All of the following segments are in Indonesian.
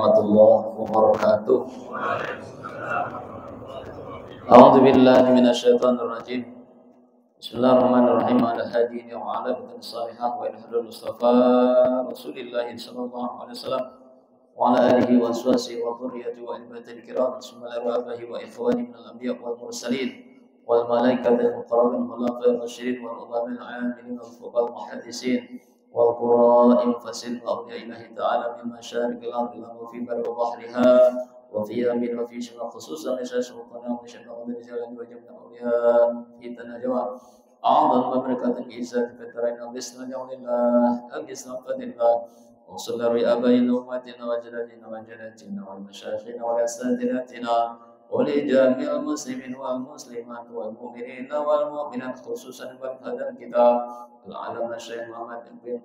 warahmatullahi wabarakatuh. A'udzu billahi minasyaitonir rajim. Bismillahirrahmanirrahim. Ala hadini wa ala batin salihah wa ilhadul mustafa Rasulillah sallallahu alaihi wasallam wa ala alihi wa sahbihi wa dhurriyyati wa ibatil kiram. Bismillahirrahmanirrahim wa ikhwani minal anbiya wal mursalin wal malaikatil muqarrabin wal afdal rasyidin wal ulamil amilin wal fuqal muhaddisin wal qura'in fasil wa awliya ilahi ta'ala min masyarikil ardi wa fi barri wa bahriha wa fi yamin wa fi shimal khususan isya sultana wa syaitan wa jalan wa jamna awliya kita najwa a'adhan wa barakatun isa fitarain al-islam yawmillah al-islam fadillah wa sallallahu abayna umatina wa jalatina wa jalatina wa masyayikhina wa asatidatina wa li jami'il muslimin wal muslimat wal mu'minina wal mu'minat khususan wa hadan kita al-alam Syekh Muhammad bin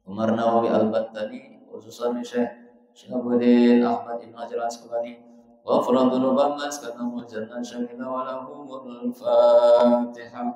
Umar Nawawi al-Battani khususan Syekh Syahabuddin Ahmad Ibn Hajar Asqalani wa faradul bamas kana mujannah syamila wa lahumul fatihah.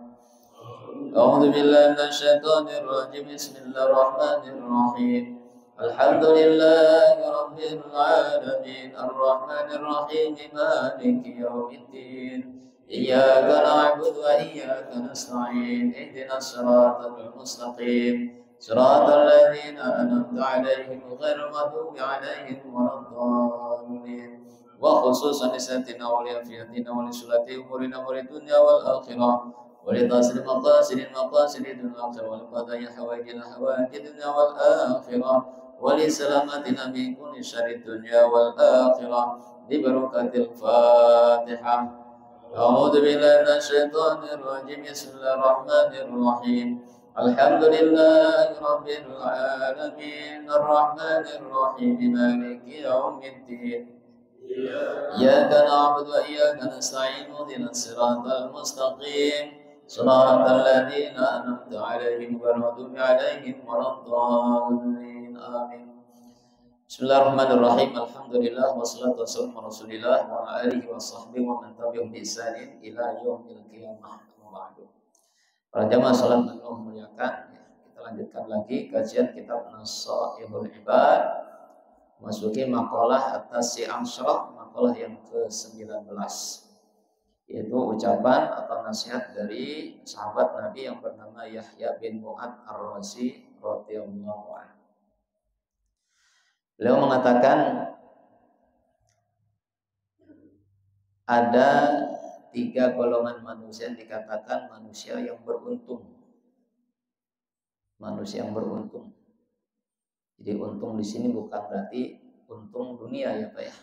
A'udzu billahi minasyaitonir rajim. Bismillahirrahmanirrahim. Alhamdulillahi rabbil alamin arrahmanir rahim maliki yaumiddin. Iyyaka na'budu wa iyyaka nasta'in. Ihdinas siratal mustaqim. Siratal ladzina an'amta 'alaihim ghairil maghdubi alaihim waladdallin. Wa khususan lisatina wa liafiyatina wa lisulati umurina wa lidunya wal akhirah wa litaslim maqasidin maqasidin akhirah wa liqadaya hawaijina hawaijid dunya wal akhirah wa lisalamatina min kulli syarri dunya wal akhirah bi barakatil Fatihah. A'udzu billahi minasyaitonir rajim. Bismillahirrahmanirrahim. Alhamdulillahi rabbil alamin arrahmanir rahim maliki yaumiddin. Iyyaka na'budu wa iyyaka nasta'in ihdinas siratal mustaqim siratal ladzina an'amta 'alaihim ghairil maghdubi 'alaihim waladdallin. Amin. Bismillahirrahmanirrahim. Alhamdulillah wassalatu wassalamu ala Rasulillah wa ala alihi wa sahbihi wa man tabi'ahum bi ihsanin ila yaumil qiyamah. Para jamaah salat dan muliakan, kita lanjutkan lagi kajian kitab Nasaihul Ibad. Masuki makalah atas si Amsyarah, makalah yang ke-19, yaitu ucapan atau nasihat dari sahabat Nabi yang bernama Yahya bin Mu'ad Ar-Razi radhiyallahu anhu. Beliau mengatakan ada 3 golongan manusia yang dikatakan manusia yang beruntung. Manusia yang beruntung. Jadi untung di sini bukan berarti untung dunia ya Pak ya.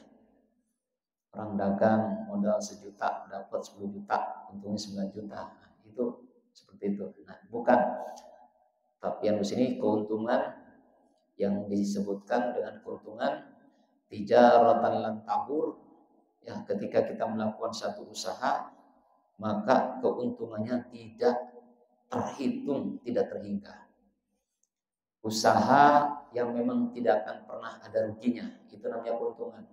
Orang dagang modal 1 juta dapat 10 juta, untungnya 9 juta. Nah, itu seperti itu. Nah, bukan. Tapi yang di sini keuntungan yang disebutkan dengan keuntungan tijaratan lan tabur. Ya, ketika kita melakukan satu usaha, maka keuntungannya tidak terhitung, tidak terhingga. Usaha yang memang tidak akan pernah ada ruginya, itu namanya keuntungan.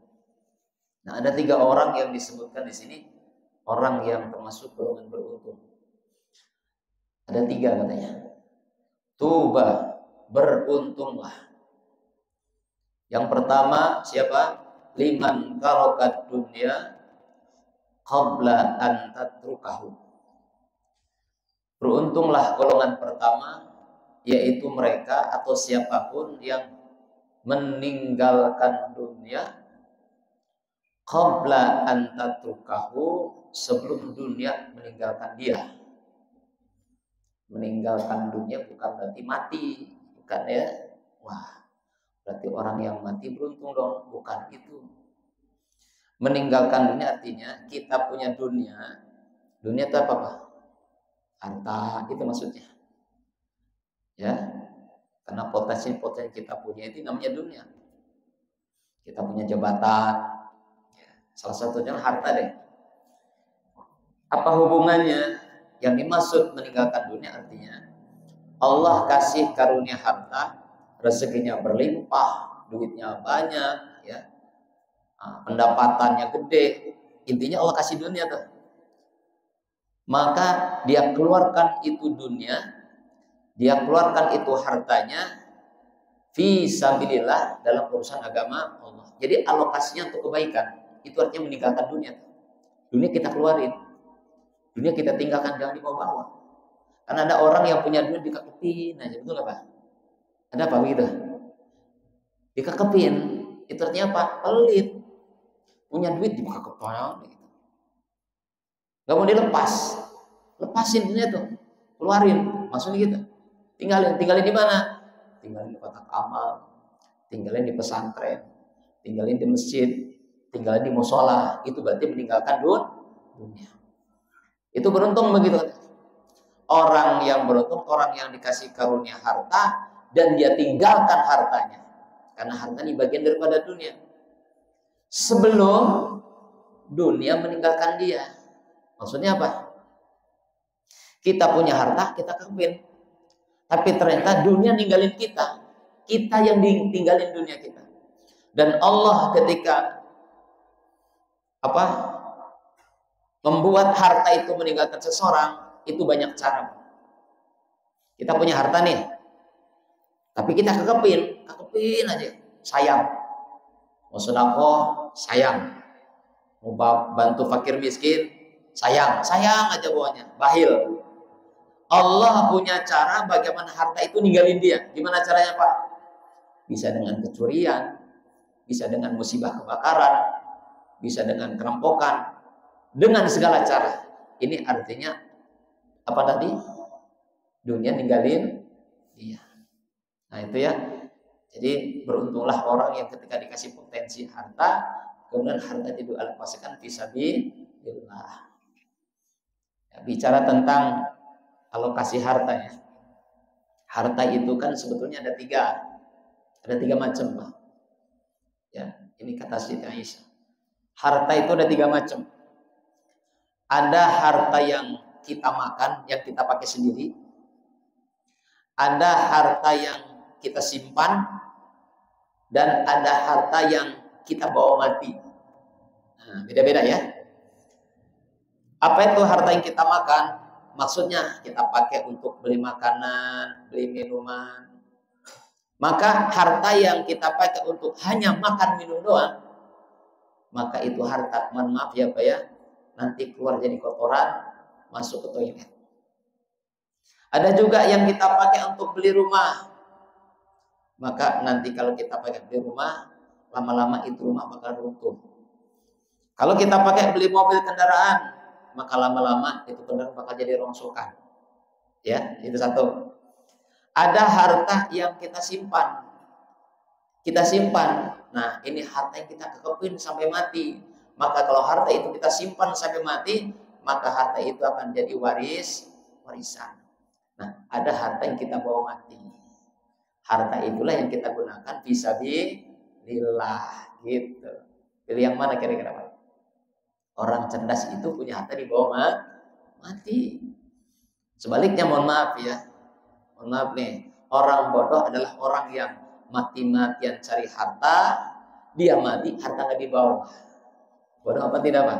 Nah, ada 3 orang yang disebutkan di sini, orang yang termasuk golongan beruntung. Ada 3 katanya. Tuba, beruntunglah. Yang pertama siapa? Liman karokat dunia qabla an tatrukahu. Beruntunglah golongan pertama, yaitu mereka atau siapapun yang meninggalkan dunia qabla an tatrukahu, sebelum dunia meninggalkan dia. Meninggalkan dunia bukan berarti mati, bukan ya. Wah, berarti orang yang mati beruntung dong, bukan itu. Meninggalkan dunia artinya kita punya dunia. Dunia itu apa Pak? Harta, itu maksudnya. Ya, karena potensi kita punya itu namanya dunia. Kita punya jabatan, ya, salah satunya harta deh. Apa hubungannya? Yang dimaksud meninggalkan dunia artinya Allah kasih karunia harta, rezekinya berlimpah, duitnya banyak, ya, pendapatannya gede. Intinya Allah kasih dunia tuh. Maka dia keluarkan itu dunia, dia keluarkan itu hartanya fi sabilillah dalam urusan agama Allah. Jadi alokasinya untuk kebaikan. Itu artinya meninggalkan dunia. Dunia kita keluarin. Dunia kita tinggalkan, jangan dibawa-bawa. Karena ada orang yang punya duit dikekepin aja, betul nggak Pak? Ada apa begitu? Dikekepin, itu artinya apa? Pelit. Punya duit dikekepin gitu. Gak mau dilepas. Lepasin dunia tuh. Keluarin, maksudnya gitu. Tinggalin di mana? Tinggalin di kotak amal, tinggalin di pesantren, tinggalin di masjid, tinggalin di musola. Itu berarti meninggalkan dunia. Itu beruntung begitu. Orang yang beruntung, orang yang dikasih karunia harta dan dia tinggalkan hartanya. Karena harta ini bagian daripada dunia. Sebelum dunia meninggalkan dia. Maksudnya apa? Kita punya harta, kita kepin. Tapi ternyata dunia ninggalin kita. Kita yang ditinggalin dunia kita. Dan Allah ketika membuat harta itu meninggalkan seseorang, itu banyak cara. Kita punya harta nih, tapi kita kekepin aja, sayang. Mau sedekah, sayang. Mau bantu fakir miskin, sayang aja bawahnya, bahil. Allah punya cara bagaimana harta itu ninggalin dia. Gimana caranya Pak? Bisa dengan kecurian, bisa dengan musibah kebakaran, bisa dengan kerampokan, dengan segala cara. Ini artinya apa tadi? Dunia ninggalin dia. Nah itu ya. Jadi beruntunglah orang yang ketika dikasih potensi harta, kemudian harta itu dialokasikan fisabilillah. Ya, bicara tentang alokasi harta ya. Harta itu kan sebetulnya ada tiga macam Pak. Ya, ini kata Siti Aisyah. Harta itu ada 3 macam. Ada harta yang kita makan, yang kita pakai sendiri. Ada harta yang kita simpan, dan ada harta yang kita bawa mati. Nah, beda-beda ya. Apa itu harta yang kita makan? Maksudnya kita pakai untuk beli makanan, beli minuman. Maka harta yang kita pakai untuk hanya makan minum doang, maka itu harta, mohon maaf ya Pak ya, nanti keluar jadi kotoran, masuk ke toilet. Ada juga yang kita pakai untuk beli rumah. Maka nanti kalau kita pakai beli rumah, lama-lama itu rumah bakal runtuh. Kalau kita pakai beli mobil kendaraan, maka lama-lama itu kendaraan bakal jadi rongsokan. Ya, itu satu. Ada harta yang kita simpan. Nah, ini harta yang kita kekepin sampai mati. Maka kalau harta itu kita simpan sampai mati, maka harta itu akan jadi warisan. Nah, ada harta yang kita bawa mati. Harta itulah yang kita gunakan fisabilillah gitu. Pilih yang mana kira-kira Pak? Orang cerdas itu punya harta dibawa mati. Sebaliknya mohon maaf ya. Mohon maaf nih. Orang bodoh adalah orang yang mati-matian cari harta, dia mati, harta nggak dibawa. Bodoh apa tidak Pak?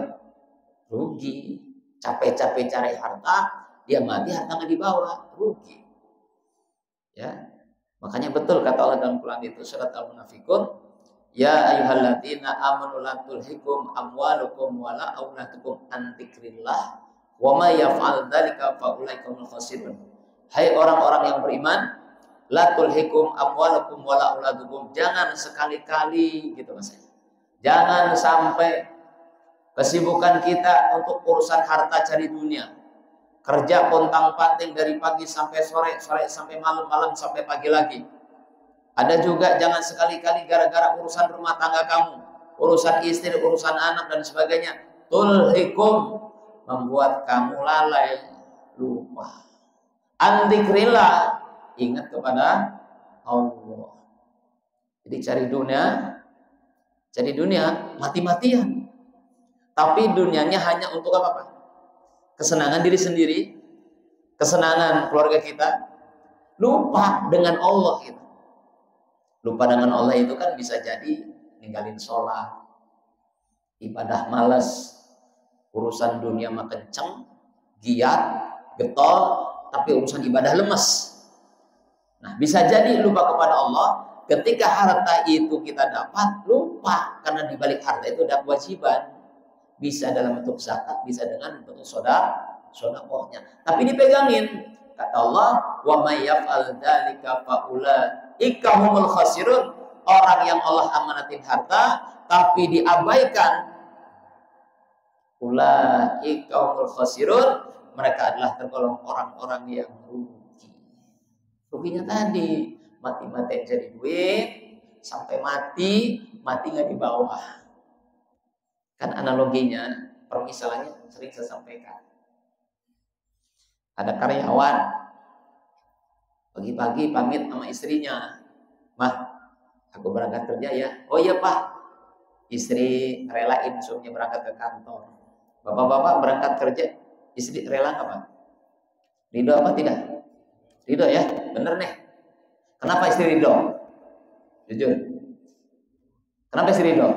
Rugi. Capek-capek cari harta, dia mati, harta nggak dibawa, rugi. Ya. Makanya betul kata Allah dalam Quran itu surat Al-Munafiqun, ya ayyuhalladzina amanu la tulhikum amwalukum wala auladukum an dzikrillah wa may yaf'al dzalika fa ulaika humul khasirun. Hai orang-orang yang beriman, la tulhikum amwalukum wala auladukum, jangan sekali-kali gitu maksudnya. Jangan sampai kesibukan kita untuk urusan harta cari dunia. Kerja pontang-panting dari pagi sampai sore, sore sampai malam, malam sampai pagi lagi. Ada juga jangan sekali-kali gara-gara urusan rumah tangga kamu, urusan istri, urusan anak dan sebagainya, tulhikum, membuat kamu lalai, lupa. Andikrillah, ingat kepada Allah. Jadi cari dunia mati-matian. Tapi dunianya hanya untuk apa? Kesenangan diri sendiri, kesenangan keluarga kita, lupa dengan Allah gitu. Lupa dengan Allah itu kan bisa jadi ninggalin sholat, ibadah malas, urusan dunia mah kenceng, giat, getol, tapi urusan ibadah lemes. Nah, bisa jadi lupa kepada Allah, ketika harta itu kita dapat, lupa. Karena di balik harta itu ada kewajiban. Bisa dalam bentuk zakat, bisa dengan bentuk sedekahnya. Tapi dipegangin. Kata Allah, "Wa may yaf'al dzalika fa ulaika humul khasirun." Orang yang Allah amanatin harta tapi diabaikan, ulaika humul khasirun, mereka adalah tergolong orang-orang yang rugi. Ruginya tadi, mati-mati jadi duit, sampai mati nggak di bawah. Kan analoginya, permisalannya sering saya sampaikan. Ada karyawan, pagi-pagi pamit sama istrinya, "Mah, aku berangkat kerja ya." "Oh iya Pak." Istri relain suaminya berangkat ke kantor. Bapak-bapak berangkat kerja, istri rela nggak Pak? Ridho apa tidak? Ridho ya, bener nih. Kenapa istri ridho? Jujur. Kenapa istri ridho?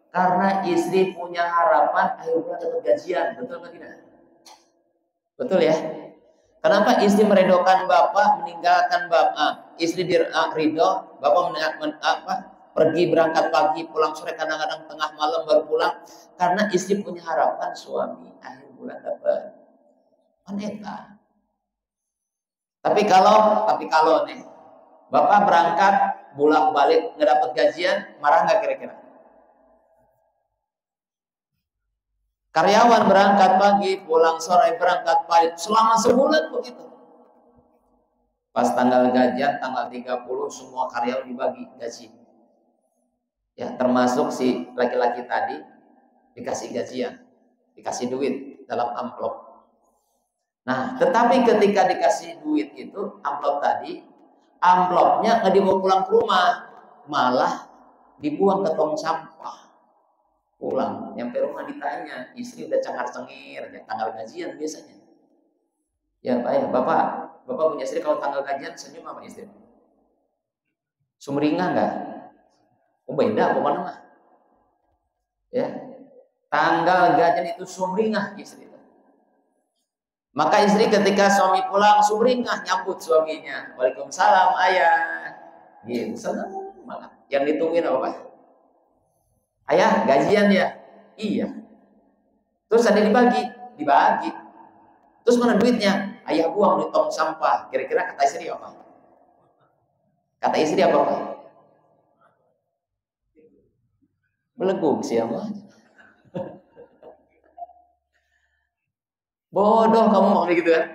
Karena istri punya harapan akhir bulan dapat gajian, betul atau tidak? Betul ya? Kenapa istri meredokan bapak, meninggalkan bapak? Istri ridho, bapak pergi berangkat pagi, pulang sore, kadang-kadang tengah malam baru pulang. Karena istri punya harapan suami akhir bulan dapat wanita. Tapi kalau nih, bapak berangkat bolak-balik nggak dapat gajian, marah nggak kira-kira? Karyawan berangkat pagi, pulang sore, berangkat pagi, selama sebulan begitu. Pas tanggal gajian, tanggal 30, semua karyawan dibagi gaji. Ya, termasuk si laki-laki tadi dikasih gajian, dikasih duit dalam amplop. Nah, tetapi ketika dikasih duit itu, amplop tadi, amplopnya nggak dibawa pulang ke rumah, malah dibuang ke tong sampah. Pulang, nyampe rumah ditanya, istri udah cengar-cengir, ya, tanggal gajian biasanya. Ya Pak, ya Bapak punya istri kalau tanggal gajian senyum apa istri? Sumringah nggak? Oh beda pokoknya mah. Ya, tanggal gajian itu sumringah istri. Maka istri ketika suami pulang sumringah nyambut suaminya. Waalaikumsalam ayah. Gitu, senang banget. Yang ditungguin apa Pak? Ayah gajian ya? Iya. Terus ada dibagi. Terus mana duitnya? Ayah buang di tong sampah. Kira-kira kata istri apa? Kata istri apa Pak? Beleguk siapa? Bodoh kamu mau gitu kan?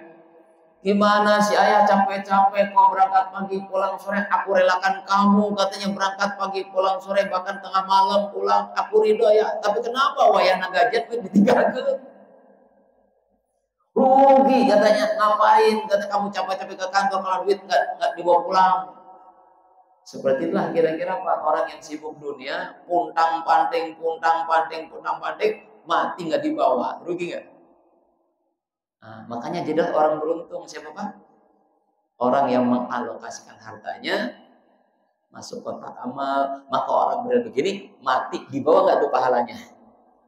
Gimana si ayah capek-capek kau berangkat pagi pulang sore, aku relakan kamu katanya berangkat pagi pulang sore bahkan tengah malam pulang, aku ridho ya. Tapi kenapa wayahna gajian ditinggalkan? Rugi katanya, ngapain kata kamu capek-capek ke kantor kalau duit nggak dibawa pulang. Seperti itulah kira-kira Pak, orang yang sibuk dunia, puntang-panting, mati nggak dibawa, rugi nggak? Nah, makanya jadilah orang beruntung siapa Pak? Orang yang mengalokasikan hartanya masuk kotak amal. Maka orang benar begini mati dibawa nggak tuh pahalanya?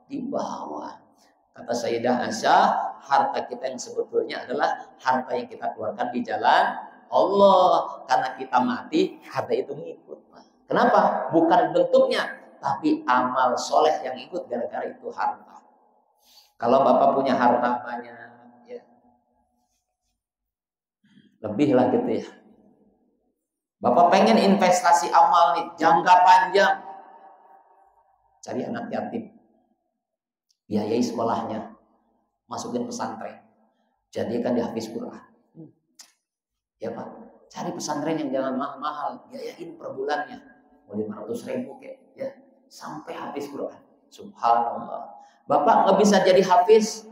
Dibawa. Kata Sayyidah Aisyah, harta kita yang sebetulnya adalah harta yang kita keluarkan di jalan Allah. Karena kita mati, harta itu ngikut Pak. Kenapa? Bukan bentuknya, tapi amal soleh yang ikut gara-gara itu harta. Kalau Bapak punya harta banyak, lebih lah gitu ya. Bapak pengen investasi amal nih, jangka panjang. Cari anak yatim. Biayai sekolahnya. Masukin pesantren. Jadikan dia hafiz Quran. Ya Pak, cari pesantren yang jangan mahal-mahal. Biayain per bulannya. Mau 500.000 kayak, ya. Sampai hafiz Quran. Subhanallah. Bapak nggak bisa jadi hafiz.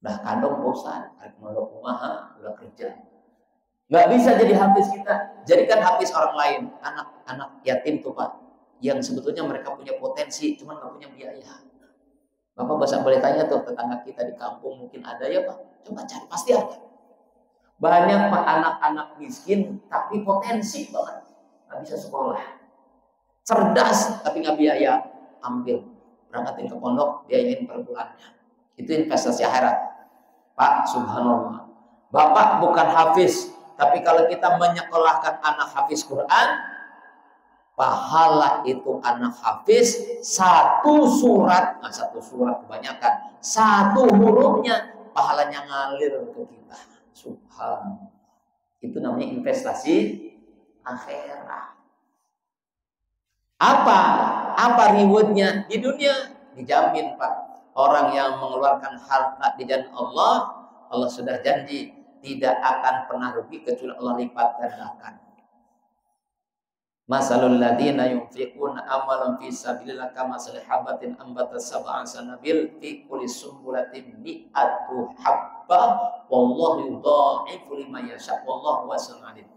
Udah kandung bosan, tarik mondok kumaha, udah kerja. Nggak bisa jadi hafiz kita. Jadikan hafiz orang lain, anak-anak yatim tuh Pak, yang sebetulnya mereka punya potensi, cuman nggak punya biaya. Bapak boleh tanya tuh tetangga kita di kampung mungkin ada ya Pak, coba cari pasti ada. Banyak Pak anak-anak miskin tapi potensi banget, nggak bisa sekolah, cerdas tapi nggak biaya, ambil berangkatin ke pondok, biayain per bulannya. Itu investasi akhirat. Pak, subhanallah. Bapak bukan hafiz, Tapi kalau kita menyekolahkan anak hafiz Quran, pahala itu anak hafiz satu surat, satu surat kebanyakan, satu hurufnya pahalanya ngalir ke kita. Subhanallah. Itu namanya investasi akhirat. Apa rewardnya di dunia? Dijamin, Pak. Orang yang mengeluarkan harta di jalan Allah, Allah sudah janji tidak akan pernah rugi kecuali Allah lipat gandakan. Masalul ladzina yunfiquna amalan fi sabilillah kamathali habatin ambatat sab'a sanabil fi kulli sumbulatin mi'atu habba wallahu yudha'ifu liman yasha wallahu wasi'un 'alim.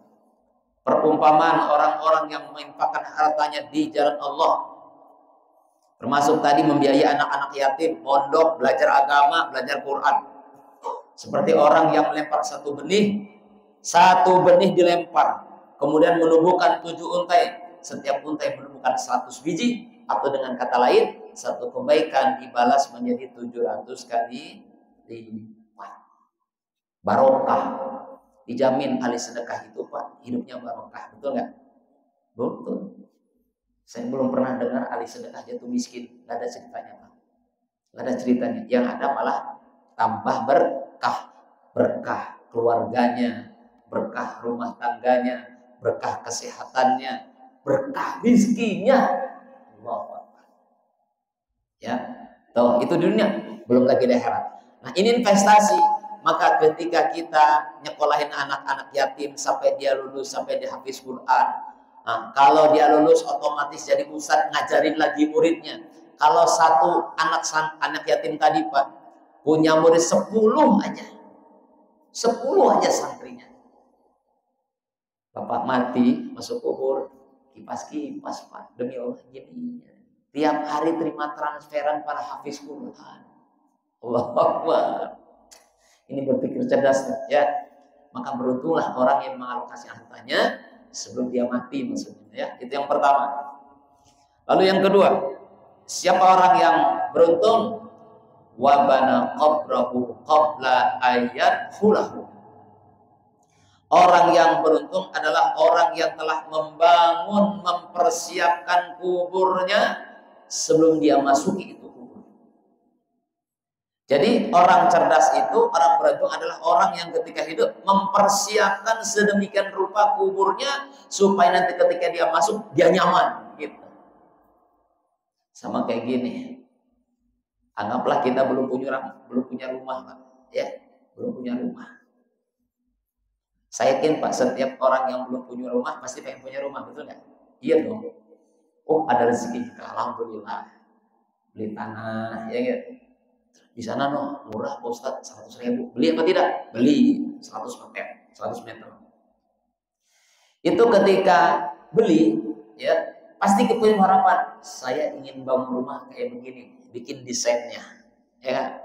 Perumpamaan orang-orang yang menginfakkan hartanya di jalan Allah, termasuk tadi membiayai anak-anak yatim, pondok, belajar agama, belajar Quran. Seperti orang yang melempar satu benih dilempar, kemudian menumbuhkan 7 untai, setiap untai menumbuhkan 100 biji, atau dengan kata lain, satu kebaikan dibalas menjadi 700 kali lipat. Barokah. Dijamin ahli sedekah itu, Pak, hidupnya barokah. Betul nggak? Betul. Saya belum pernah dengar ahli sedekah jatuh miskin. Nggak ada ceritanya, Pak. Nggak ada ceritanya. Yang ada malah tambah berkah keluarganya, berkah rumah tangganya, berkah kesehatannya, berkah rizkinya. Allah. Ya, tuh itu dunia, belum lagi di akhirat. Nah, ini investasi. Maka ketika kita nyekolahin anak-anak yatim sampai dia lulus, sampai dia hafiz Quran, nah, kalau dia lulus otomatis jadi ustadz ngajarin lagi muridnya. Kalau satu anak yatim tadi, Pak, punya murid 10 aja, 10 aja santrinya. Bapak mati, masuk kubur, kipas-kipas, Pak, demi Allah jadinya. Tiap hari terima transferan para hafiz Quran. Allahu Akbar. Ini berpikir cerdas, ya. Maka beruntunglah orang yang mengalokasi hartanya sebelum dia mati, maksudnya, ya. Itu yang pertama. Lalu yang kedua, siapa orang yang beruntung? Wabana qabrahu qabla ayat hulahu. Orang yang beruntung adalah orang yang telah mempersiapkan kuburnya sebelum dia masuki itu. Jadi orang cerdas itu, orang beruntung adalah orang yang ketika hidup mempersiapkan sedemikian rupa kuburnya supaya nanti ketika dia masuk dia nyaman, gitu. Sama kayak gini. Anggaplah kita belum punya rumah, Pak, ya, belum punya rumah. Saya yakin, Pak, setiap orang yang belum punya rumah pasti pengen punya rumah, betul nggak? Iya dong. Oh, ada rezeki kita, alhamdulillah. Beli tanah, ya gitu. Di sana murah, Pak Ustadz, 100.000. Beli apa tidak? Beli 100 meter. Itu ketika beli, ya, pasti punya harapan. Saya ingin bangun rumah kayak begini, bikin desainnya, ya.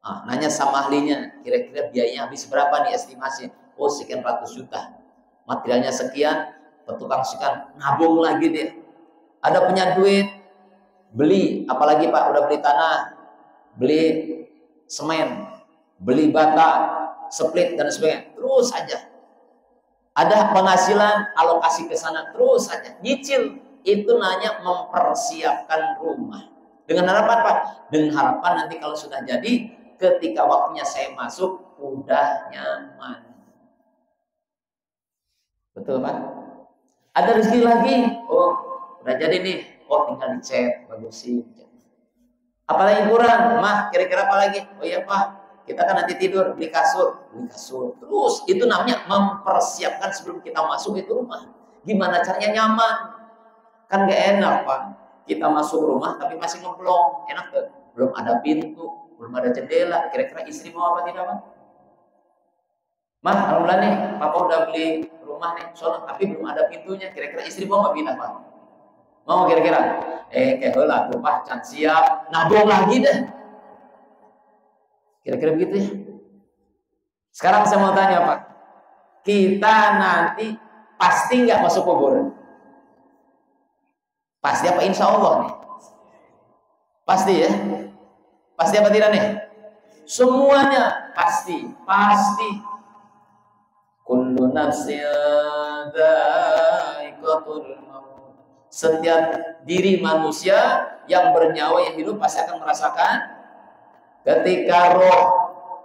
Nah, nanya sama ahlinya, kira-kira biayanya habis berapa nih estimasi? Oh, sekian ratus juta. Materialnya sekian, petukang sekian, nabung lagi deh. Ada punya duit, beli, apalagi Pak, udah beli tanah, beli semen, beli bata, split dan sebagainya, terus saja. Ada penghasilan, alokasi ke sana, terus saja. Nyicil, itu namanya mempersiapkan rumah. Dengan harapan, Pak, dengan harapan nanti kalau sudah jadi, ketika waktunya saya masuk, udah nyaman. Betul, Pak? Ada rezeki lagi, oh udah jadi nih, oh tinggal dicat, bagusin. Apalagi kurang, Mah, kira-kira apa lagi? Oh iya, Pak, kita kan nanti tidur, beli kasur. Terus itu namanya mempersiapkan sebelum kita masuk itu rumah. Gimana caranya nyaman? Kan gak enak, Pak. Kita masuk rumah tapi masih ngeblong. Enak tuh. Belum ada pintu, belum ada jendela. Kira-kira istri mau apa tidak, Pak? Mah, alhamdulillah nih, Papa udah beli rumah nih, soalnya tapi belum ada pintunya. Kira-kira istri mau nggak pindah, Pak? Mau kira-kira? Kayak lah, Pak, can siap, nabung lagi deh. Kira-kira begitu ya. Sekarang saya mau tanya, Pak, kita nanti pasti nggak masuk kubur? Pasti apa insya Allah nih? Pasti ya? Pasti apa tidak nih? Semuanya pasti. Kullu nafsin dha'iqatul maut. Setiap diri manusia yang bernyawa, yang hidup pasti akan merasakan ketika roh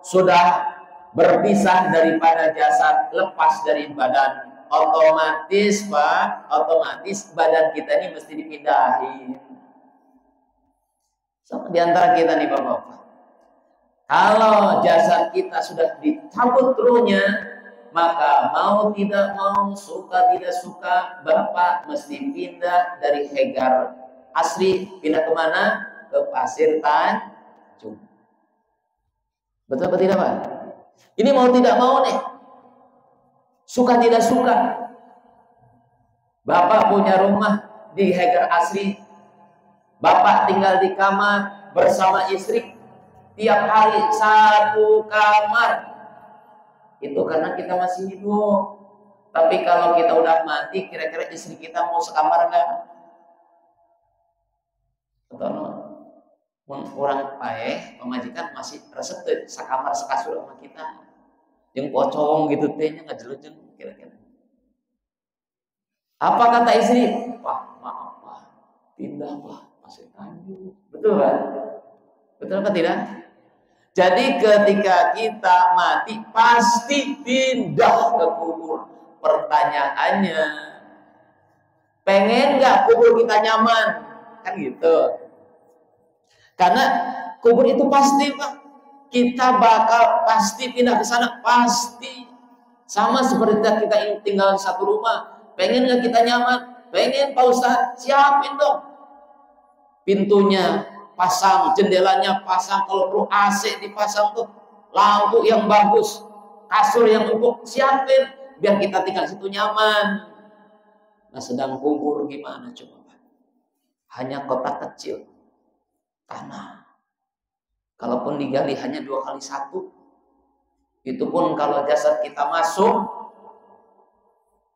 sudah berpisah daripada jasad, lepas dari badan, otomatis Pak, otomatis badan kita ini mesti dipindahin. Sama di antara kita nih Bapak-bapak. Kalau jasad kita sudah dicabut ruhnya, maka mau tidak mau, suka tidak suka, Bapak mesti pindah dari Hegar Asri, pindah kemana? Ke Pasir Tanjung. Betul apa tidak Pak? Ini mau tidak mau nih, suka tidak suka. Bapak punya rumah di Hegar Asri, Bapak tinggal di kamar bersama istri, tiap hari satu kamar. Itu karena kita masih hidup. Tapi kalau kita udah mati, kira-kira istri kita mau sekamar enggak? Atau orang paeh, pemajikan masih resep sekamar sekasur sama kita. Yang pocong gitu tehnya ngejelejeng kira-kira. Apa kata istri? Pak, maaf Pak, pindah Pak, Pasir Tanjung. Betul Pak? Betul apa tidak? Jadi ketika kita mati pasti pindah ke kubur. Pertanyaannya, pengen nggak kubur kita nyaman? Kan gitu. Karena kubur itu pasti Pak, kita bakal pasti pindah ke sana, pasti. Sama seperti kita tinggal satu rumah. Pengen nggak kita nyaman? Pengen Pak Ustadz, siapin dong pintunya, pasang jendelanya, pasang kalau perlu AC dipasang tuh, lampu yang bagus, kasur yang empuk, siapin biar kita tinggal situ nyaman. Nah sedang kubur gimana coba Pak? Hanya kotak kecil tanah, kalaupun digali hanya 2x1. Itu pun kalau jasad kita masuk,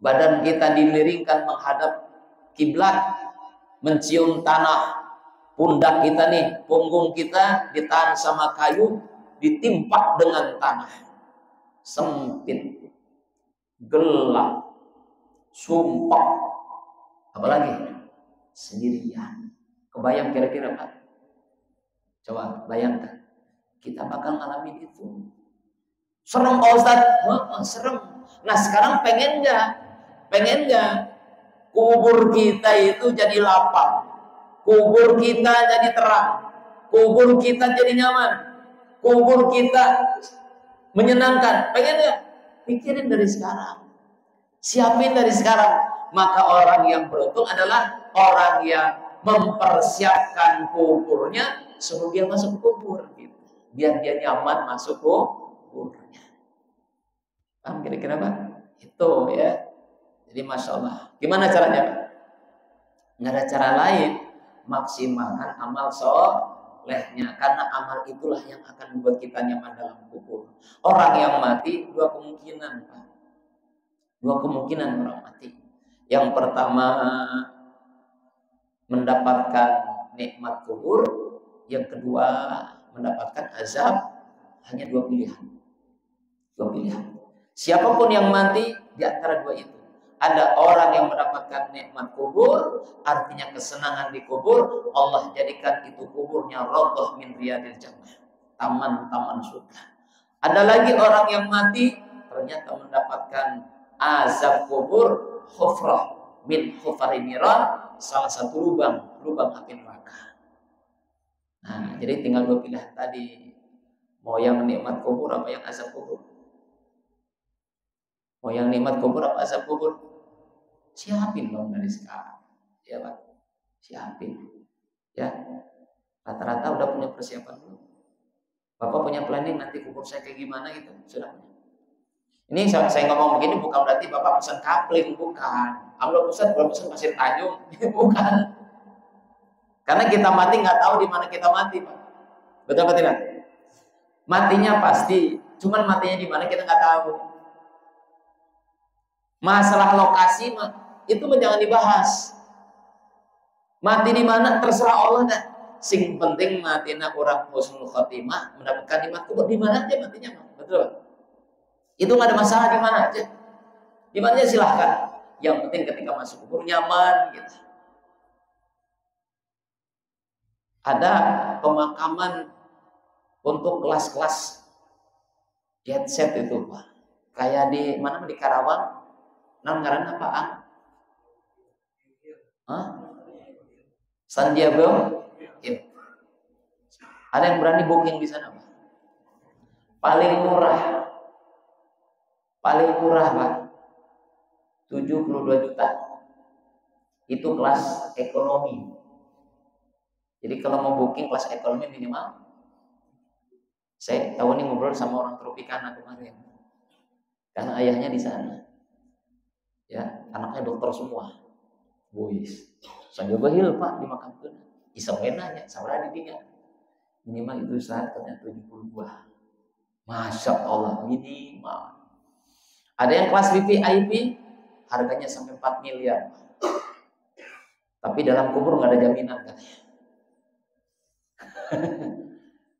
badan kita dimiringkan menghadap kiblat, mencium tanah. Pundak kita nih, punggung kita ditahan sama kayu, ditimpa dengan tanah. Sempit, gelap, sumpah. Apalagi? Sendirian. Kebayang kira-kira Pak? Coba bayangkan. Kita bakal ngalamin itu. Serem Pak Ustadz? Serem. Nah sekarang pengen nggak? Pengen nggak kubur kita itu jadi lapang? Kubur kita jadi terang, kubur kita jadi nyaman, kubur kita menyenangkan. Pengen nggak? Pikirin dari sekarang, siapin dari sekarang. Maka orang yang beruntung adalah orang yang mempersiapkan kuburnya sebelum dia masuk kubur, gitu. Biar dia nyaman masuk kuburnya. Paham kira-kira Pak? Itu ya. Jadi Masya Allah. Gimana caranya Pak? Nggak ada cara lain. Maksimalkan amal solehnya, karena amal itulah yang akan membuat kita nyaman dalam kubur. Orang yang mati dua kemungkinan Pak. Dua kemungkinan orang mati. Yang pertama mendapatkan nikmat kubur, yang kedua mendapatkan azab. Hanya dua pilihan. Dua pilihan. Siapapun yang mati di antara dua itu. Ada orang yang mendapatkan nikmat kubur, artinya kesenangan di kubur, Allah jadikan itu kuburnya raudhah min riyadil jannah, taman-taman surga. Ada lagi orang yang mati ternyata mendapatkan azab kubur, hufrah min hufari niran, salah satu lubang api neraka. Nah, jadi tinggal dua pilihan tadi. Mau yang nikmat kubur apa yang azab kubur? Mau yang nikmat kubur apa azab kubur? Siapin dong dari sekarang, ya Pak. Siapin, ya. Rata-rata udah punya persiapan belum? Bapak punya planning nanti kubur saya kayak gimana gitu? Sudah punya. Ini saya ngomong begini bukan berarti Bapak pesan kapling, bukan. Ambil pesan Pasir Tanjung, bukan. Karena kita mati nggak tahu di mana kita mati, Pak. Betul apa tidak? Matinya pasti, cuman matinya di mana kita nggak tahu. Masalah lokasi itu jangan dibahas. Mati di mana terserah Allah dah. Sing penting matinya orang husnul khotimah, mendapatkan nikmat kubur di mana aja matinya, betul? Itu nggak ada masalah di mana aja. Gimana silahkan. Yang penting ketika masuk kubur nyaman gitu. Ada pemakaman untuk kelas-kelas jet set itu, Pak. Kayak di mana, di Karawang. Ngaran apa? San Diego. Ya. Ada yang berani booking di sana, Pak? Paling murah, Pak. 72 juta. Itu kelas ekonomi. Jadi kalau mau booking kelas ekonomi minimal, saya tahu nih ngobrol sama orang Tropicana kemarin. Karena ayahnya di sana. Ya, anaknya dokter semua. Boys. Sanjogo Hill, Pak, dimakamkan. Iseng nanya, saudara didinya. Minimal itu saat katanya 72. Masya Allah, minimal. Ada yang kelas VIP, harganya sampai 4 miliar. Tapi dalam kubur nggak ada jaminan katanya.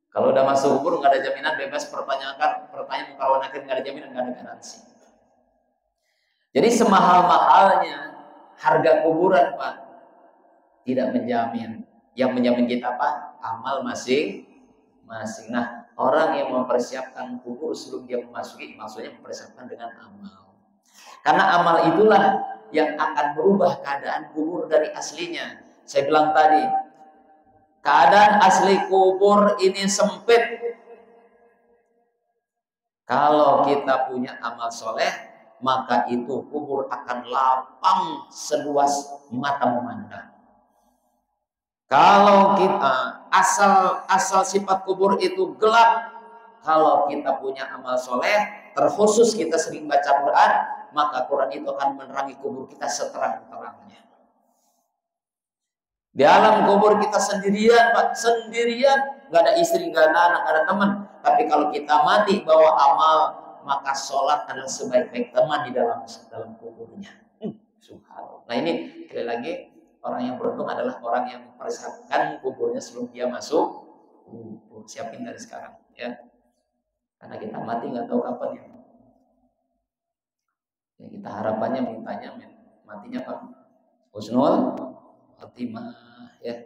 Kalau udah masuk kubur nggak ada jaminan, bebas pertanyaan muka nakir, nggak ada jaminan, nggak ada garansi. Jadi semahal-mahalnya harga kuburan, Pak, tidak menjamin. Yang menjamin kita apa? Amal masing-masing. Nah, orang yang mempersiapkan kubur sebelum dia memasuki, maksudnya mempersiapkan dengan amal. Karena amal itulah yang akan berubah keadaan kubur dari aslinya. Saya bilang tadi, keadaan asli kubur ini sempit. Kalau kita punya amal soleh, maka itu kubur akan lapang seluas mata memandang. Kalau kita asal sifat kubur itu gelap, kalau kita punya amal soleh, terkhusus kita sering baca Quran, maka Quran itu akan menerangi kubur kita seterang-terangnya. Di alam kubur kita sendirian, Pak, sendirian, nggak ada istri, nggak ada anak, nggak ada teman. Tapi kalau kita mati bawa amal, maka sholat adalah sebaik-baik teman di dalam kuburnya. Subhanallah. Nah ini sekali lagi, orang yang beruntung adalah orang yang mempersiapkan kuburnya sebelum dia masuk kubur. Siapin dari sekarang, ya. Karena kita mati nggak tahu kapan ya. Ya kita harapannya mintanya matinya Pak husnul khotimah, ya.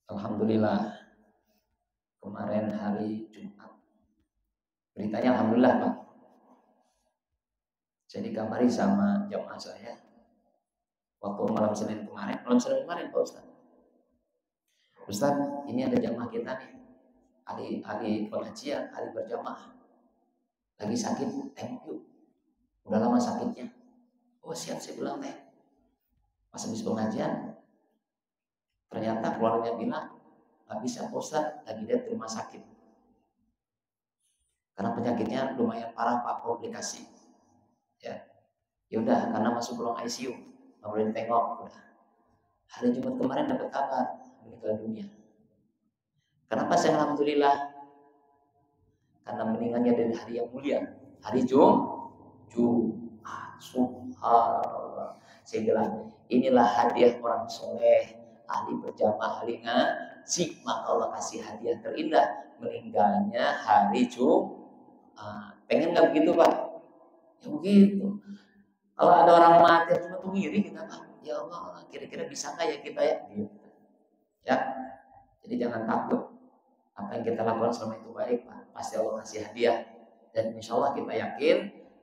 Alhamdulillah kemarin hari Jumat beritanya alhamdulillah, Pak. Saya dikabari sama jamaah saya waktu malam Senin kemarin Pak Ustaz, ini ada jamaah kita nih, ahli pengajian, ahli berjamaah, lagi sakit, thank you. Udah lama sakitnya. Oh siap, saya bilang teh. Pas habis pengajian, ternyata keluarga bilang nggak bisa Ustaz, lagi dia di rumah sakit. Karena penyakitnya lumayan parah Pak, komplikasi. Ya udah, karena masuk ruang ICU, nggak boleh ditengok. Udah. Hari Jumat kemarin dapat kabar meninggal dunia. Kenapa saya alhamdulillah? Karena meninggalnya dari hari yang mulia, hari Jumat. Subhanallah. Saya bilang inilah hadiah orang soleh, ahli berjamaah, ahli ngaji. Maka Allah kasih hadiah terindah, meninggalnya hari Jumat. Pengen nggak begitu Pak? Ya begitu. Kalau ada orang mati cuma tuh ngiri kita, Pak. Ya Allah, kira-kira bisa nggak ya kita ya? Gitu. Ya. Jadi jangan takut. Apa yang kita lakukan selama itu baik, Pak. Pasti Allah kasih hadiah. Dan insya Allah kita yakin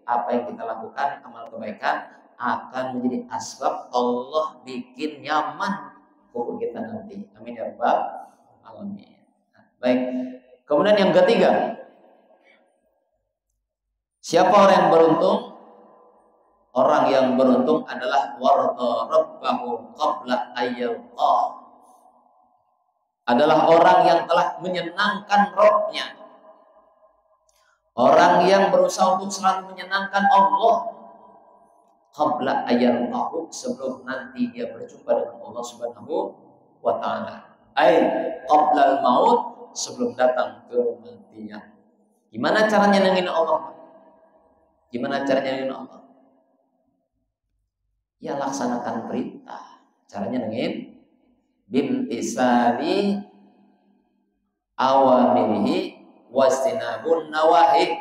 apa yang kita lakukan, amal kebaikan akan menjadi asbab Allah bikin nyaman kubur kita nanti. Amin ya rabbal alamin. Baik. Kemudian yang ketiga, siapa orang yang beruntung? Orang yang beruntung adalah warda rabbahu qabla ayyalqah. Adalah orang yang telah menyenangkan Rabb-nya. Orang yang berusaha untuk selalu menyenangkan Allah qabla ayyalqahu, sebelum nanti dia berjumpa dengan Allah Subhanahu wa taala. Ai qabla al-maut, sebelum datang kematian. Gimana caranya nyenengin Allah? Gimana caranya nyenengin Allah? Ya laksanakan perintah. Caranya nyenengin bimtisali awamirihi wastinabun nawahi,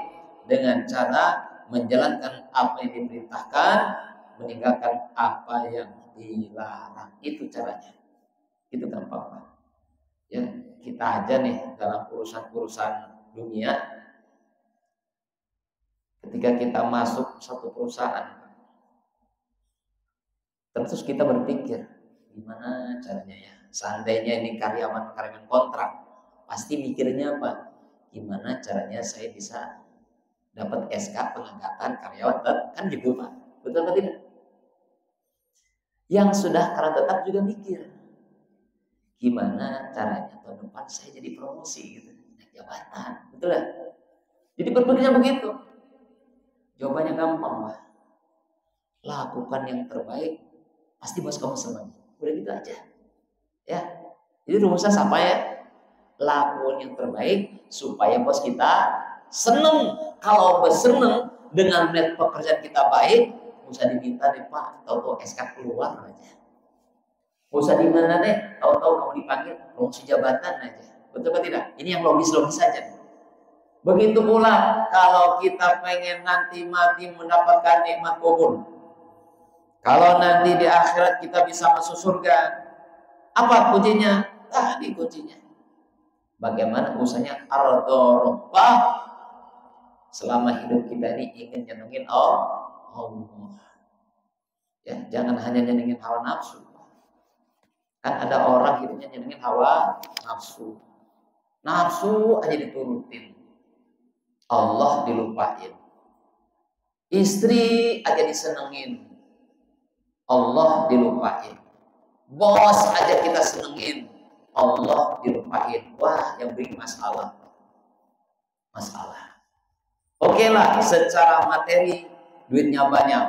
dengan cara menjalankan apa yang diperintahkan, meninggalkan apa yang dilarang. Itu caranya. Itu gampang. Ya, kita aja nih dalam urusan-urusan dunia, ketika kita masuk satu perusahaan, terus kita berpikir, gimana caranya ya? Seandainya ini karyawan kontrak, pasti mikirnya apa? Gimana caranya saya bisa dapat SK pengangkatan karyawan tetap? Kan gitu Pak, betul atau tidak? Yang sudah karyawan tetap juga mikir, gimana caranya tahun depan saya jadi promosi gitu, naik jabatan, betul ya? Jadi berpikirnya begitu. Jawabannya gampang Pak, lakukan yang terbaik, pasti bos kamu senang. Udah gitu aja. Ya. Jadi rumusnya apa ya? Lakukan yang terbaik supaya bos kita senang. Kalau bos senang dengan melihat pekerjaan kita baik, nggak usah diminta deh Pak, tahu-tahu SK keluar aja. Nggak usah dimana deh, tahu-tahu kamu dipanggil promosi jabatan aja. Betul atau tidak? Ini yang logis-logis saja. Begitu pula kalau kita pengen nanti mati mendapatkan nikmat kubur. Kalau nanti di akhirat kita bisa masuk surga, apa kuncinya? Tadi kuncinya. Bagaimana usahanya ar-dharabah selama hidup kita ini ingin nyenengin Allah. Ya, jangan hanya nyenengin hawa nafsu. Kan ada orang hidupnya nyenengin hawa nafsu. Nafsu aja diturutin. Allah dilupain. Istri aja disenengin. Allah dilupain. Bos aja kita senengin, Allah dilupain. Wah, yang bikin masalah. Oke lah, secara materi duitnya banyak,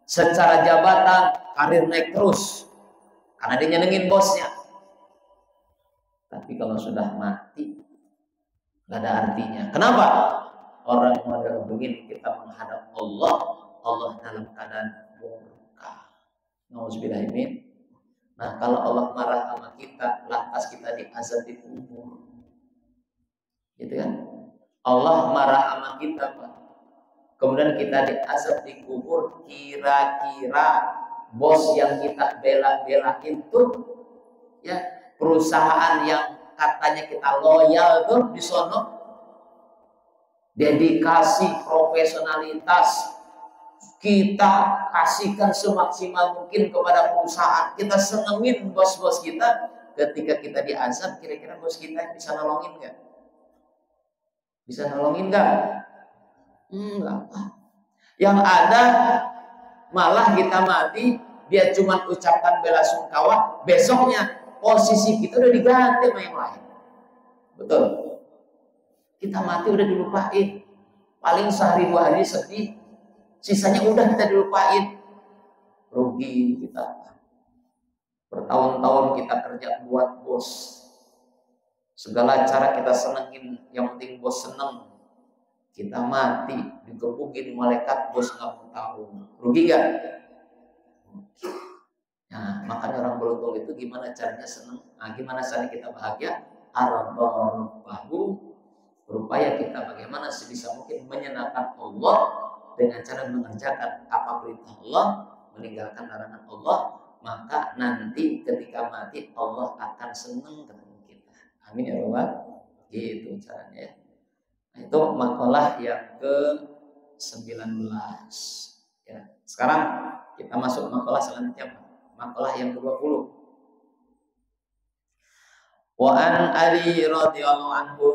secara jabatan karir naik terus karena dia nyenengin bosnya. Tapi kalau sudah mati gak ada artinya. Kenapa? Orang model begini kita menghadap Allah, Allah dalam keadaan murka. Nauzubillahimin. Nah, kalau Allah marah sama kita, lantas kita diazab di kubur. Gitu kan? Allah marah sama kita, Pak. Kemudian kita diazab di kubur, kira-kira bos yang kita bela-belain itu ya, perusahaan yang katanya kita loyal tuh di sono, dedikasi, profesionalitas kita kasihkan semaksimal mungkin kepada perusahaan, kita senengin bos-bos kita. Ketika kita diazab, kira-kira bos kita bisa nolongin nggak? Bisa nolongin nggak? Enggak. Yang ada malah kita mati, dia cuma ucapkan bela sungkawa, besoknya posisi kita udah diganti sama yang lain. Betul. Kita mati udah dilupain, paling sehari 2 hari sedih, sisanya udah kita dilupain. Rugi kita. Bertahun-tahun kita kerja buat bos, segala cara kita senengin, yang penting bos seneng. Kita mati digebukin malaikat, bos nggak mau tahu. Rugi gak? Nah, makanya orang beruntung itu gimana caranya seneng? Nah, gimana caranya kita bahagia? Ar-Bahu, berupaya kita bagaimana sebisa mungkin menyenangkan Allah dengan cara mengerjakan apa perintah Allah, meninggalkan larangan Allah, maka nanti ketika mati Allah akan senang ketemu kita. Amin ya Rabbal. Gitu caranya. Nah, itu makalah yang ke-19 ya. Sekarang kita masuk makalah selanjutnya, makalah yang ke-20. Wa an Ali radhiyallahu anhu,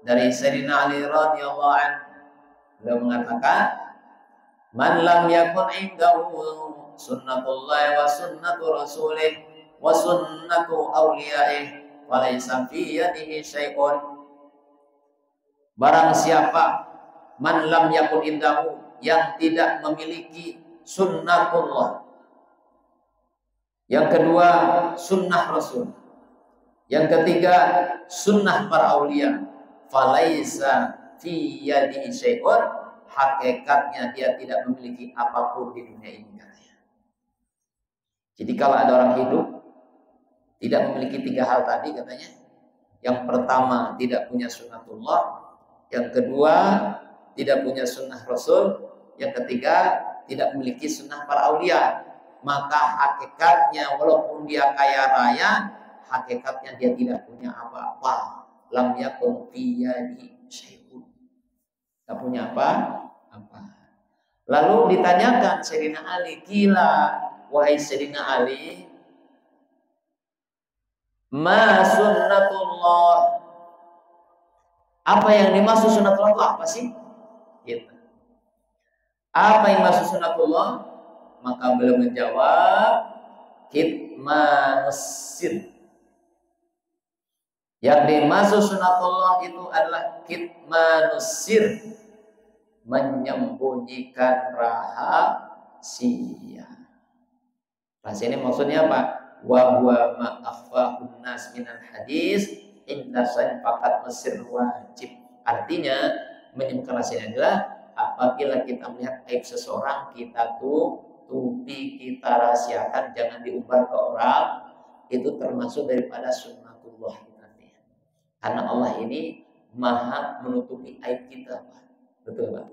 dari Sayyidina Ali radhiyallahu anhu, beliau mengatakan, man lam yakun indahu sunnatullah wa sunnatu rasulih wa sunnatu awliyaih walaysa fi yadihi syai'un. Barang siapa man lam yakun indahu, yang tidak memiliki sunnatullah, yang kedua sunnah rasul, yang ketiga sunnah para aulia, falaysa fi yadihi syai'un, hakikatnya dia tidak memiliki apapun di dunia ini katanya. Jadi kalau ada orang hidup tidak memiliki 3 hal tadi katanya, yang pertama tidak punya sunnatullah, yang kedua tidak punya sunnah Rasul. Yang ketiga, tidak memiliki sunnah para aulia. Maka hakikatnya walaupun dia kaya raya, hakikatnya dia tidak punya apa-apa. Lam yakun fi yadi syai'un. Tidak punya apa-apa. Lalu ditanyakan Sayyidina Ali, "Qila, wahai Sayyidina Ali, ma sunnatullah?" Apa yang dimaksud sunnatullah itu apa sih? Gitu. Apa yang dimaksud sunnatullah? Maka beliau menjawab, kitmanus sir. Yang dimaksud sunnatullah itu adalah kitmanus sir, menyembunyikan rahasia. Rahasia ini maksudnya apa? Wa huwa ma akhfahun nas minal hadis inna fakat mesir wajib. Artinya menyembunyikan rahasia adalah apabila kita melihat aib seseorang, kita tutupi, kita rahasiakan, jangan diumbar ke orang. Itu termasuk daripada sunnatullah kita. Karena Allah ini maha menutupi aib kita, Pak. Betul, Pak?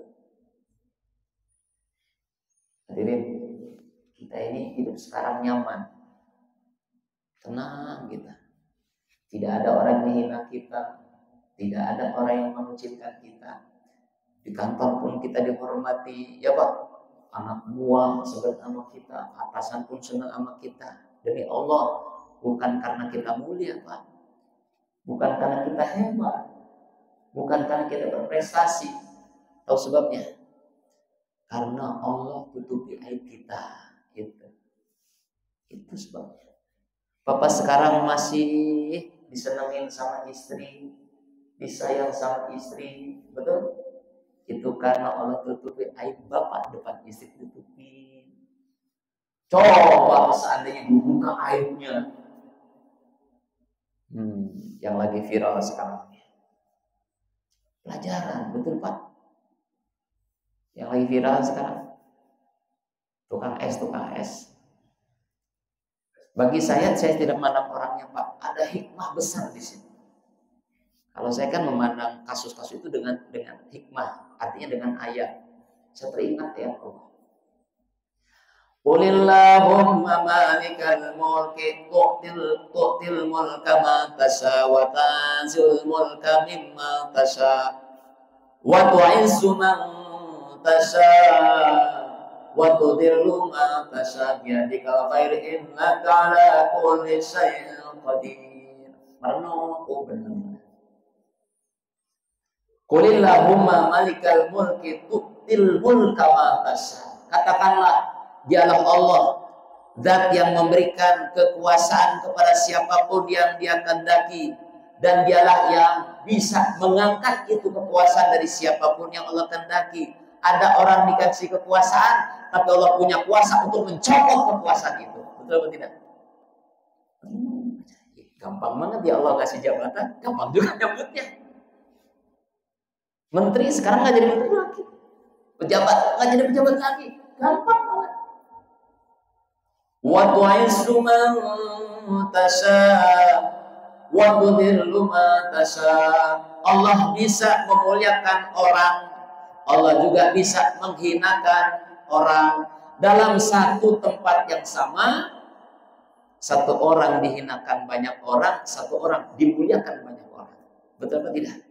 Hadirin, kita ini hidup sekarang nyaman, tenang kita. Tidak ada orang yang menghina kita, tidak ada orang yang mengucilkan kita. Di kantor pun kita dihormati, ya Pak. Anak buah senang sama kita, atasan pun senang sama kita. Demi Allah, bukan karena kita mulia, Pak. Bukan karena kita hebat, bukan karena kita berprestasi. Tahu sebabnya? Karena Allah tutupi aib kita. Gitu. Itu sebabnya. Bapak sekarang masih disenengin sama istri, disayang sama istri, betul? Itu karena Allah tutupi aib bapak depan istri, tutupi. Coba seandainya dibuka aibnya, yang lagi viral sekarang. Pelajaran, betul Pak? Yang lagi viral sekarang, tukang es. Bagi saya tidak memandang orangnya Pak, ada hikmah besar di sini. Kalau saya kan memandang kasus-kasus itu dengan hikmah, artinya dengan ayat. Saya teringat ya Allah. Qulillahumma malikal mulki tu'til mulka ma tasha wa tanzilul mulka mimma tasha wa tu'izzu man tasha wa tudhillu ma tasha biyadikal khair innaka ala kulli syai'in qadir. Merenung, benar. Qulillahumma malikal mulki tu'til mulka ma tasha. Katakanlah, dialah Allah, zat yang memberikan kekuasaan kepada siapapun yang dia kehendaki, dan dialah yang bisa mengangkat itu kekuasaan dari siapapun yang Allah kehendaki. Ada orang dikasih kekuasaan, tapi Allah punya kuasa untuk mencopot kekuasaan itu. Betul atau tidak? Gampang banget ya Allah kasih jabatan, gampang juga nyebutnya. Menteri sekarang nggak jadi menteri lagi, pejabat nggak jadi pejabat lagi, gampang banget. Wa tu'izzu man tasha wa tudhillu man tasha. Allah bisa memuliakan orang, Allah juga bisa menghinakan orang. Dalam satu tempat yang sama, satu orang dihinakan banyak orang, satu orang dimuliakan banyak orang. Betul atau tidak?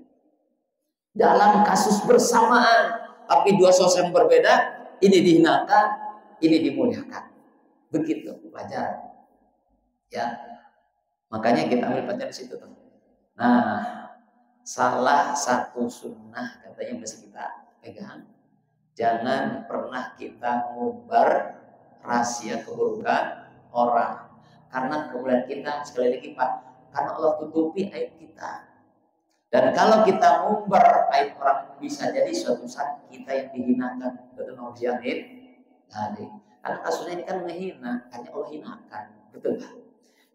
Dalam kasus bersamaan, tapi dua sosok yang berbeda, ini dihinakan, ini dimuliakan. Begitu pelajaran. Ya. Makanya kita ambil pelajaran di situ tuh. Nah, salah satu sunnah katanya bisa kita pegang, jangan pernah kita ngumbar rahasia keburukan orang. Karena kemuliaan kita, sekali lagi Pak, karena Allah tutupi aib kita. Dan kalau kita ngumbar aib orang, bisa jadi suatu saat kita yang dihinakan. Betul Om Jahid? Karena kasusnya ini kan menghina, hanya Allah hinakan. Betul kan?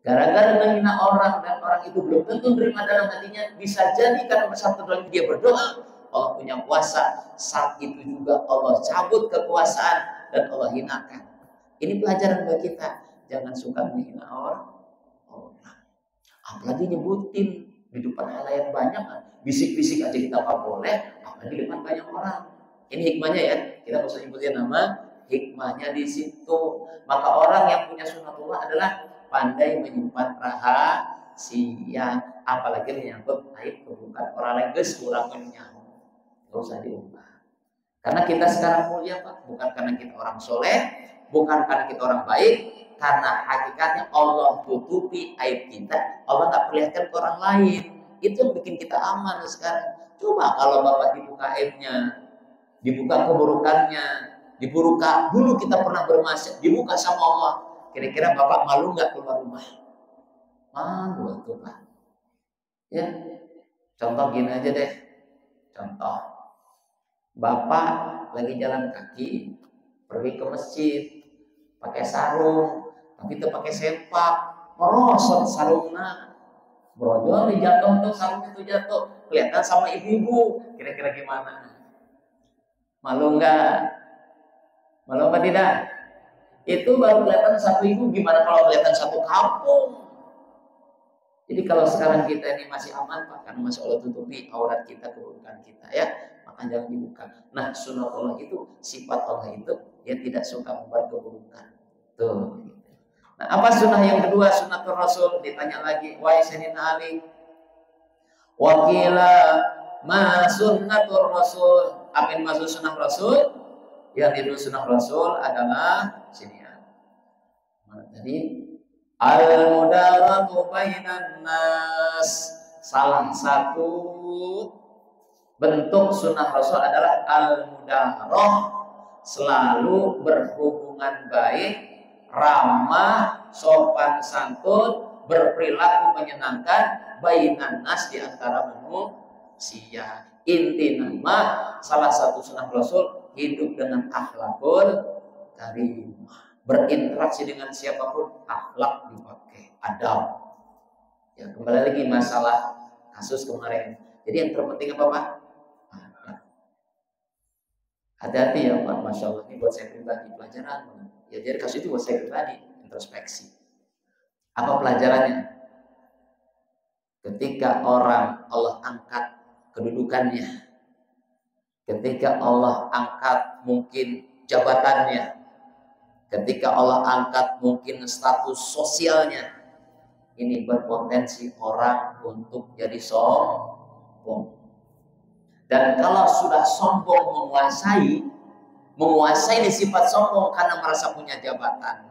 Gara-gara menghina orang dan orang itu belum tentu menerima dalam hatinya, bisa jadi karena bersatu dalam dia berdoa, Allah punya kuasa. Saat itu juga Allah cabut kekuasaan dan Allah hinakan. Ini pelajaran bagi kita. Jangan suka menghina orang. Apalagi nyebutin di depan halayak banyak, bisik-bisik aja kita nggak boleh, apalagi di depan banyak orang. Ini hikmahnya ya. Kita bisa nyebutin nama hikmahnya di situ. Maka orang yang punya sunatullah adalah pandai menyimpan rahasia, apalagi menyangkut aib keburukan orang lain, geus kurang nyaho. Enggak usah diubah. Karena kita sekarang mulia Pak, bukan karena kita orang soleh, bukan karena kita orang baik, karena hakikatnya Allah tutupi aib kita, Allah tak perlihatkan ke orang lain. Itu yang bikin kita aman sekarang. Coba kalau Bapak dibuka aibnya, dibuka keburukannya, dibuka dulu kita pernah bermaksiat, dibuka sama Allah. Kira-kira Bapak malu nggak keluar rumah? Malu tuh Pak. Ya, contoh gini aja deh. Contoh, Bapak lagi jalan kaki, pergi ke masjid, pakai sarung, tapi itu pakai sempak, merosot sarungnya, brojol jatuh tuh sarung itu jatuh, kelihatan sama ibu-ibu. Kira-kira gimana? Malu nggak? Malu apa tidak? Itu baru kelihatan satu ibu, gimana kalau kelihatan satu kampung? Jadi kalau sekarang kita ini masih aman Pak, karena masih Allah tutupi aurat kita, keburukan kita ya, maka jangan dibuka. Nah, sunatullah itu sifat Allah itu dia tidak suka membuat keburukan. Tuh. Nah, apa sunnah yang kedua? Sunnatul Rasul. Ditanya lagi, wahai Sayyidina Ali, wakila ma sunnatul Rasul. Apa yang maksud sunnah Rasul? Yang itu sunnah Rasul adalah sini ya. Mana tadi? Al-mudaratu bainan nas. Salah satu bentuk sunnah Rasul adalah al-mudarah, selalu berhubungan baik, ramah, sopan santun, berperilaku menyenangkan bainan nas, di antara manusia. Inti nama salah satu sunnah Rasul hidup dengan akhlakul karimah. Berinteraksi dengan siapapun akhlak dipakai, adab. Ya, kembali lagi masalah kasus kemarin. Jadi yang terpenting apa Pak? Hati-hati ya Pak, Masya Allah, ini buat saya pribadi pelajaran. Ya jadi kasus itu buat saya pribadi, introspeksi. Apa pelajarannya? Ketika orang Allah angkat kedudukannya, ketika Allah angkat mungkin jabatannya, ketika Allah angkat mungkin status sosialnya, ini berpotensi orang untuk jadi sombong. Dan kalau sudah sombong menguasai ini sifat sombong karena merasa punya jabatan,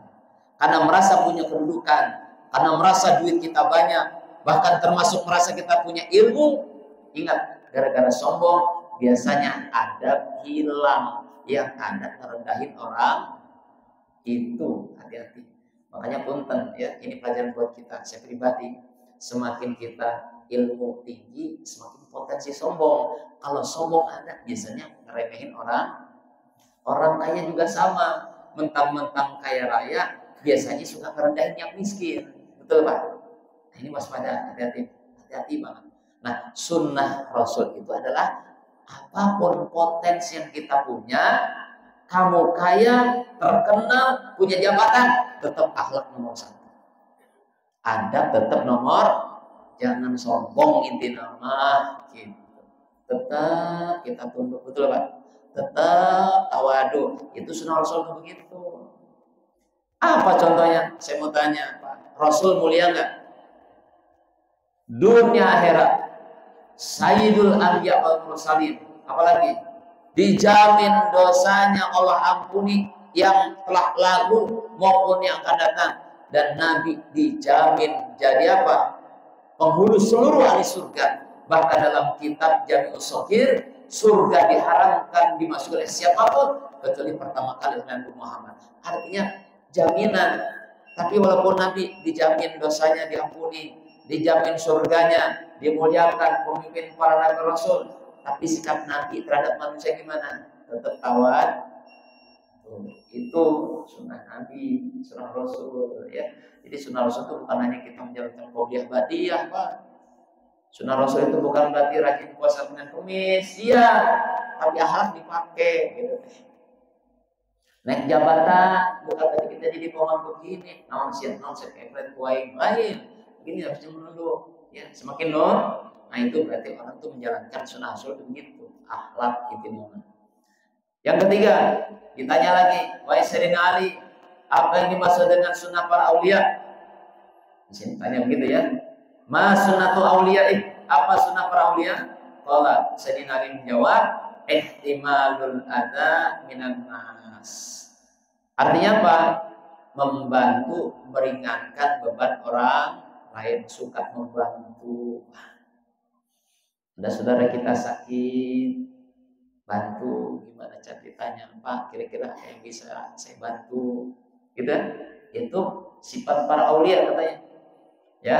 karena merasa punya kedudukan, karena merasa duit kita banyak, bahkan termasuk merasa kita punya ilmu. Ingat, gara-gara sombong biasanya adab hilang, yang ada ngerendahin orang. Itu hati-hati. Makanya punten ya, ini pelajaran buat kita. Saya pribadi, semakin kita ilmu tinggi, semakin potensi sombong. Kalau sombong ada, biasanya ngeremehin orang. Orang kaya juga sama, mentang-mentang kaya raya, biasanya suka ngerendahin yang miskin. Betul Pak? Nah, ini waspada, hati-hati, hati-hati banget. Nah, sunnah Rasul itu adalah apapun potensi yang kita punya, kamu kaya, terkenal, punya jabatan, tetap akhlak nomor satu. Adab tetap nomor, jangan sombong inti nama gitu. Tetap kita tunduk, betul Pak? Tetap tawadu. Itu sunnah Rasul begitu. Apa contohnya? Saya mau tanya Pak, Rasul mulia nggak? Dunia akhirat, Sayyidul Anbiya wal Mursalin, apalagi? Dijamin dosanya Allah ampuni yang telah lalu maupun yang akan datang. Dan Nabi dijamin jadi apa? Penghulu seluruh ahli surga. Bahkan dalam kitab Jami'us Shaghir, surga diharamkan dimasuki oleh siapapun kecuali pertama kali Nabi Muhammad. Artinya jaminan. Tapi walaupun Nabi dijamin dosanya diampuni, dijamin surganya, dimuliakan, pemimpin para nabi rasul, tapi sikap Nabi terhadap manusia gimana? Tetap tawad. Itu sunnah Nabi, sunnah Rasul ya. Jadi sunnah Rasul itu bukan hanya kita menjalankan qobliyah badiah Pak. Sunnah Rasul itu bukan berarti rajin puasa Senin Kamis, iya, tapi akhlak dipakai gitu. Naik jabatan bukan berarti kita jadi pohon begini, naon siat kayak kuaing lain. Begini harusnya menunduk ya, semakin nur. Nah itu berarti orang tuh menjalankan sunnah Rasul begitu, akhlak itu. Yang ketiga, ditanya lagi, wahai Sayyidina Ali, apa yang dimaksud dengan sunnah para aulia? Di sini tanya begitu ya. Ma sunnatu aulia, apa sunnah para aulia? Qala, Sayyidina Ali menjawab, ihtimalul adza minan nas. Artinya apa? Membantu meringankan beban orang lain, suka membantu. Ada saudara kita sakit, bantu, gimana cara ditanya, Pak, kira-kira yang bisa saya bantu, gitu. Itu sifat para aulia katanya. Ya,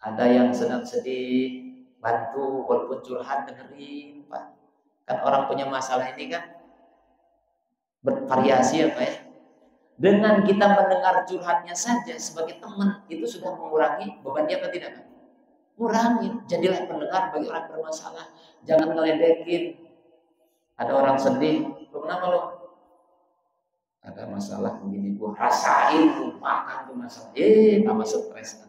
ada yang sedang sedih, bantu, walaupun curhat dengerin, Pak. Kan orang punya masalah ini kan bervariasi ya, Pak ya. Dengan kita mendengar curhatnya saja sebagai teman, itu sudah mengurangi beban dia atau tidak, Pak? Kurangi, jadilah pendengar bagi orang bermasalah. Jangan ngeledekin. Ada orang sedih, lu kenapa lo? Ada masalah begini, gua rasain, lupakan tuh masalah. Tambah stres.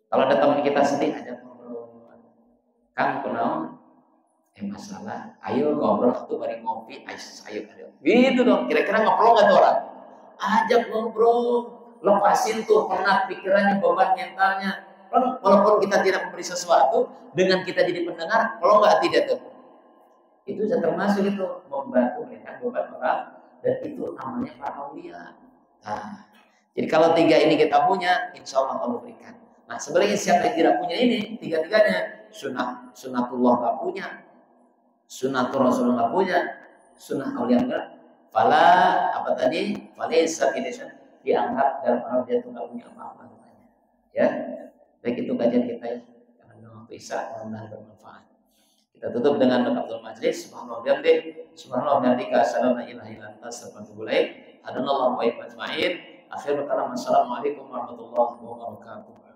Kalau ada teman kita sedih, ajak ngobrol. Kang, kenal? Masalah. Ayo ngobrol, tuh bareng ngopi. Ayo. Gitu dong. Kira-kira ngobrol nggak tuh orang? Ajak ngobrol, lepasin tuh penat pikirannya, beban mentalnya. Walaupun kita tidak memberi sesuatu, dengan kita jadi pendengar, kalau nggak tidak tuh, itu sudah termasuk itu membantu meringankan beban orang, dan itu namanya para aulia. Nah, jadi kalau tiga ini kita punya, insya Allah Allah berikan. Nah, sebenarnya siapa yang tidak punya ini, tiga-tiganya, sunnatullah nggak punya, sunnatul rasul nggak punya, sunnah aulia enggak, fala apa tadi, falaysa dianggap dalam orang dia itu nggak punya apa-apa namanya. Ya. Baik, itu kajian kita ya. Jangan waktu Isya, mudah-mudahan bermanfaat. Kita tutup dengan doa majlis. Subhanallah bihamdih, subhanallah bihamdika, asyhadu an la ilaha illa anta, astaghfiruka wa atubu ilaik. Hadanallahu wa iyyakum ajma'in. Akhirul kalam, assalamualaikum warahmatullahi wabarakatuh.